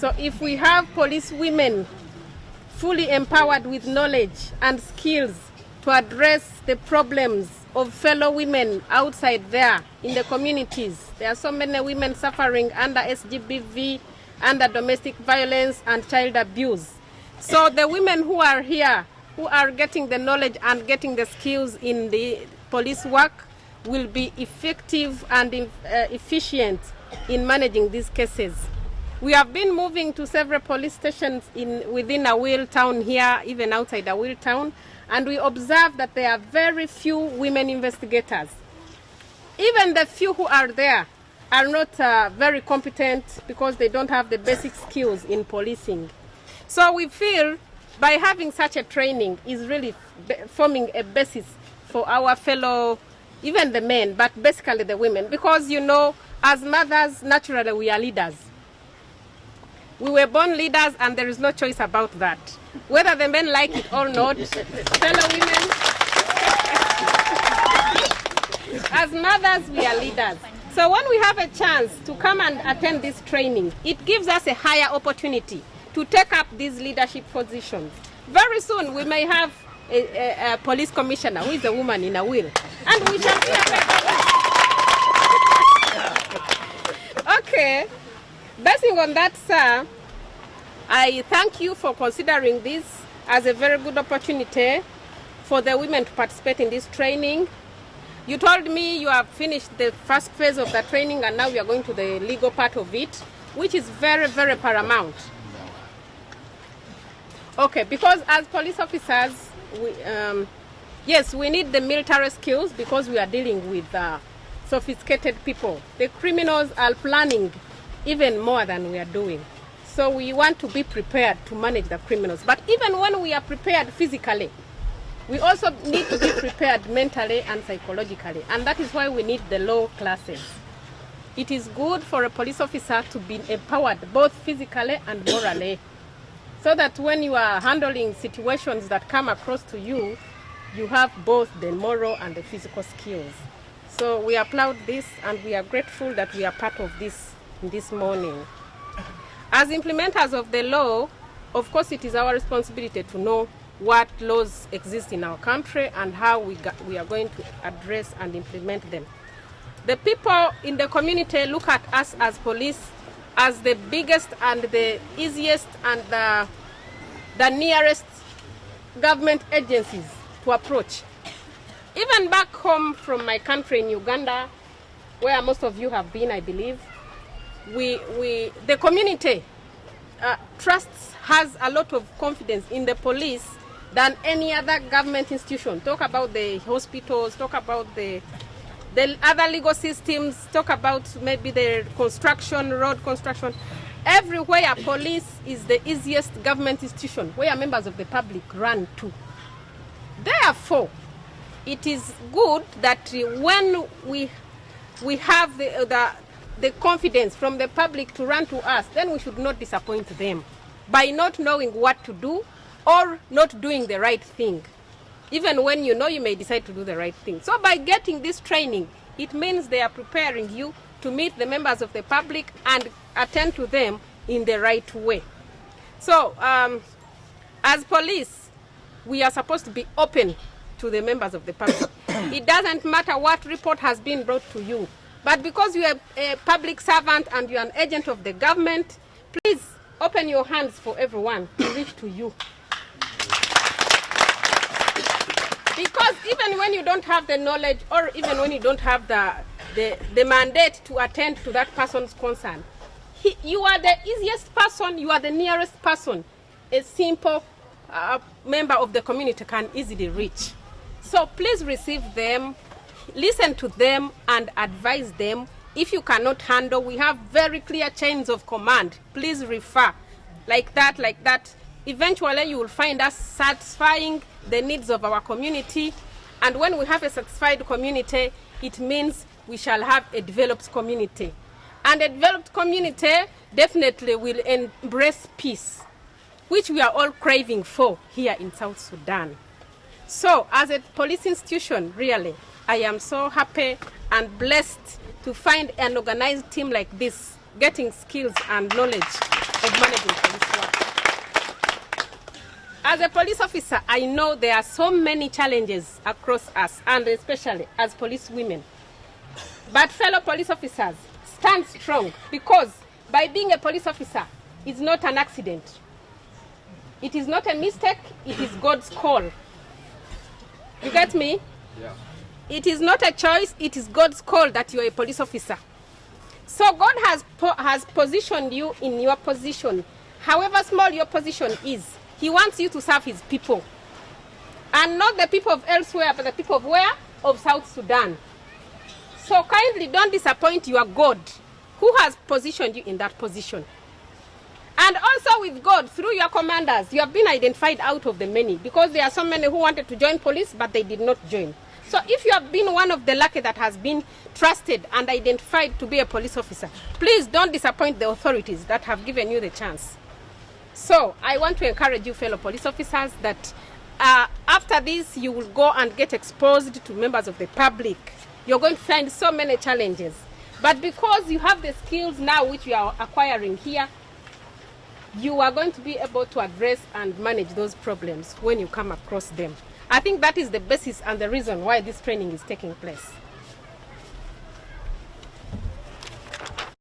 So if we have police women fully empowered with knowledge and skills to address the problems of fellow women outside there in the communities. There are so many women suffering under SGBV, under domestic violence and child abuse. So the women who are here, who are getting the knowledge and getting the skills in the police work, will be effective and efficient in managing these cases. We have been moving to several police stations within Awil town here, even outside Awil town, and we observe that there are very few women investigators. Even the few who are there are not very competent because they don't have the basic skills in policing. So we feel by having such a training is really forming a basis for our fellow, even the men, but basically the women, because you know, as mothers, naturally we are leaders. We were born leaders and there is no choice about that. Whether the men like it or not, fellow women, as mothers we are leaders. So when we have a chance to come and attend this training, it gives us a higher opportunity to take up these leadership positions. Very soon we may have a police commissioner who is a woman in Awil, and we shall be Okay. Basing on that, sir, I thank you for considering this as a very good opportunity for the women to participate in this training. You told me you have finished the first phase of the training and now we are going to the legal part of it, which is very, very paramount. Okay, because as police officers, yes, we need the military skills because we are dealing with sophisticated people. The criminals are planning even more than we are doing. So we want to be prepared to manage the criminals. But even when we are prepared physically, we also need to be prepared mentally and psychologically. And that is why we need the law classes. It is good for a police officer to be empowered both physically and morally, so that when you are handling situations that come across to you, you have both the moral and the physical skills. So we applaud this and we are grateful that we are part of this morning. As implementers of the law, of course it is our responsibility to know what laws exist in our country and how we are going to address and implement them. The people in the community look at us as police as the biggest and the easiest and the nearest government agencies to approach. Even back home from my country in Uganda, where most of you have been, I believe, the community has a lot of confidence in the police than any other government institution. Talk about the hospitals, talk about the other legal systems, talk about maybe the construction, road construction. Everywhere police is the easiest government institution where members of the public run to. Therefore, it is good that when we have the confidence from the public to run to us, then we should not disappoint them by not knowing what to do or not doing the right thing. Even when you know, you may decide to do the right thing. So by getting this training, it means they are preparing you to meet the members of the public and attend to them in the right way. So as police, we are supposed to be open to the members of the public. It doesn't matter what report has been brought to you, but because you are a public servant and you are an agent of the government, please open your hands for everyone to reach to you. Because even when you don't have the knowledge or even when you don't have the mandate to attend to that person's concern, you are the easiest person, you are the nearest person a simple member of the community can easily reach. So please receive them, listen to them and advise them. If you cannot handle, we have very clear chains of command. Please refer like that, like that. Eventually you will find us satisfying the needs of our community. And when we have a satisfied community, it means we shall have a developed community. And a developed community definitely will embrace peace, which we are all craving for here in South Sudan. So as a police institution, really, I am so happy and blessed to find an organized team like this getting skills and knowledge of managing police work. As a police officer, I know there are so many challenges across us, and especially as police women. But fellow police officers, stand strong, because by being a police officer is not an accident. It is not a mistake, it is God's call. You get me? Yeah. It is not a choice, it is God's call that you are a police officer. So God has positioned you in your position. However small your position is, He wants you to serve His people. And not the people of elsewhere, but the people of where? Of South Sudan. So kindly don't disappoint your God, who has positioned you in that position. And also with God, through your commanders, you have been identified out of the many, because there are so many who wanted to join police, but they did not join. So if you have been one of the lucky that has been trusted and identified to be a police officer, please don't disappoint the authorities that have given you the chance. So I want to encourage you, fellow police officers, that after this you will go and get exposed to members of the public. You're going to find so many challenges. But because you have the skills now which you are acquiring here, you are going to be able to address and manage those problems when you come across them. I think that is the basis and the reason why this training is taking place.